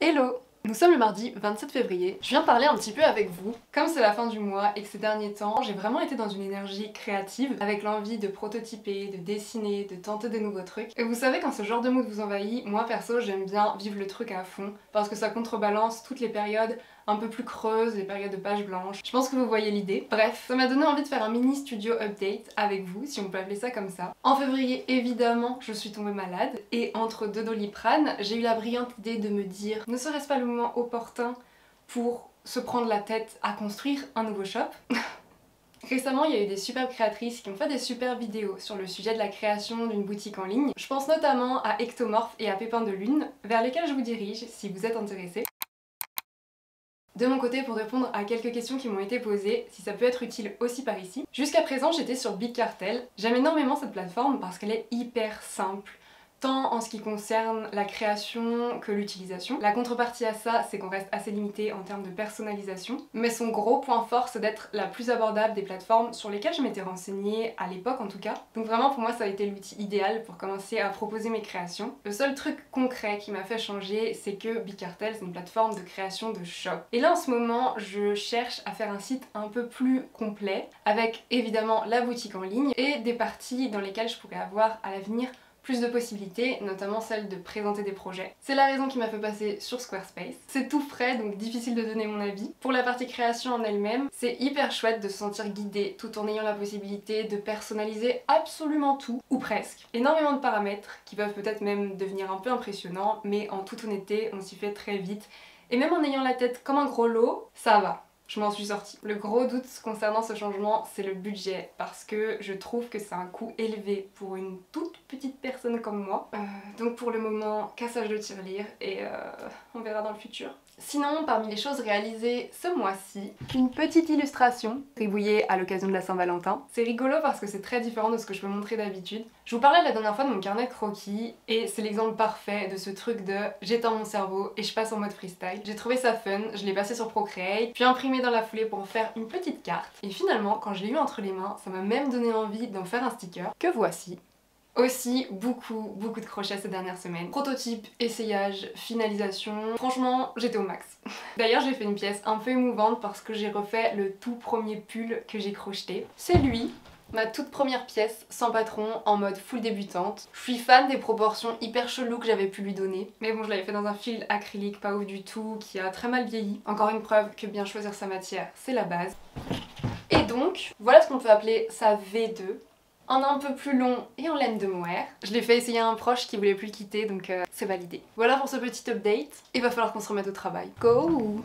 Hello! Nous sommes le mardi 27 février, je viens parler un petit peu avec vous. Comme c'est la fin du mois et que ces derniers temps, j'ai vraiment été dans une énergie créative avec l'envie de prototyper, de dessiner, de tenter des nouveaux trucs. Et vous savez, quand ce genre de mood vous envahit, moi perso j'aime bien vivre le truc à fond parce que ça contrebalance toutes les périodes un peu plus creuses, les périodes de pages blanches. Je pense que vous voyez l'idée. Bref, ça m'a donné envie de faire un mini studio update avec vous, si on peut appeler ça comme ça. En février, évidemment, je suis tombée malade et entre deux Doliprane, j'ai eu la brillante idée de me dire ne serait-ce pas le moment opportun pour se prendre la tête à construire un nouveau shop. Récemment, il y a eu des superbes créatrices qui ont fait des super vidéos sur le sujet de la création d'une boutique en ligne. Je pense notamment à Ectomorph et à Pépin de Lune, vers lesquels je vous dirige si vous êtes intéressés. De mon côté, pour répondre à quelques questions qui m'ont été posées, si ça peut être utile aussi par ici. Jusqu'à présent, j'étais sur Big Cartel. J'aime énormément cette plateforme parce qu'elle est hyper simple, tant en ce qui concerne la création que l'utilisation. La contrepartie à ça, c'est qu'on reste assez limité en termes de personnalisation, mais son gros point fort, c'est d'être la plus abordable des plateformes sur lesquelles je m'étais renseignée, à l'époque en tout cas. Donc vraiment pour moi ça a été l'outil idéal pour commencer à proposer mes créations. Le seul truc concret qui m'a fait changer, c'est que Big Cartel, c'est une plateforme de création de shop. Et là en ce moment, je cherche à faire un site un peu plus complet, avec évidemment la boutique en ligne et des parties dans lesquelles je pourrais avoir à l'avenir plus de possibilités, notamment celle de présenter des projets. C'est la raison qui m'a fait passer sur Squarespace. C'est tout frais, donc difficile de donner mon avis. Pour la partie création en elle-même, c'est hyper chouette de se sentir guidé tout en ayant la possibilité de personnaliser absolument tout, ou presque. Énormément de paramètres qui peuvent peut-être même devenir un peu impressionnants, mais en toute honnêteté, on s'y fait très vite. Et même en ayant la tête comme un gros lot, ça va. Je m'en suis sortie. Le gros doute concernant ce changement, c'est le budget, parce que je trouve que c'est un coût élevé pour une toute petite personne comme moi. Donc pour le moment, cassage de tirelire et on verra dans le futur. Sinon, parmi les choses réalisées ce mois-ci, une petite illustration tribouillée à l'occasion de la Saint-Valentin. C'est rigolo parce que c'est très différent de ce que je peux montrer d'habitude. Je vous parlais la dernière fois de mon carnet de croquis et c'est l'exemple parfait de ce truc de j'éteins mon cerveau et je passe en mode freestyle. J'ai trouvé ça fun, je l'ai passé sur Procreate, puis imprimé dans la foulée pour en faire une petite carte. Et finalement, quand je l'ai eu entre les mains, ça m'a même donné envie d'en faire un sticker, que voici. Aussi, beaucoup de crochets ces dernières semaines. Prototype, essayage, finalisation, franchement, j'étais au max. D'ailleurs, j'ai fait une pièce un peu émouvante parce que j'ai refait le tout premier pull que j'ai crocheté. C'est lui, ma toute première pièce sans patron en mode full débutante. Je suis fan des proportions hyper cheloues que j'avais pu lui donner. Mais bon, je l'avais fait dans un fil acrylique pas ouf du tout, qui a très mal vieilli. Encore une preuve que bien choisir sa matière, c'est la base. Et donc, voilà ce qu'on peut appeler sa V2. En un peu plus long et en laine de mohair. Je l'ai fait essayer à un proche qui voulait plus le quitter, donc c'est validé. Voilà pour ce petit update. Il va falloir qu'on se remette au travail. Go!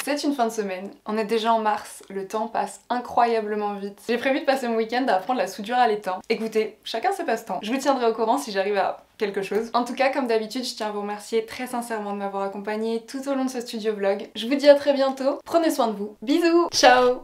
C'est une fin de semaine, on est déjà en mars, le temps passe incroyablement vite. J'ai prévu de passer mon week-end à apprendre la soudure à l'étain. Écoutez, chacun ses passe-temps. Je vous tiendrai au courant si j'arrive à quelque chose. En tout cas, comme d'habitude, je tiens à vous remercier très sincèrement de m'avoir accompagné tout au long de ce studio vlog. Je vous dis à très bientôt, prenez soin de vous, bisous, ciao.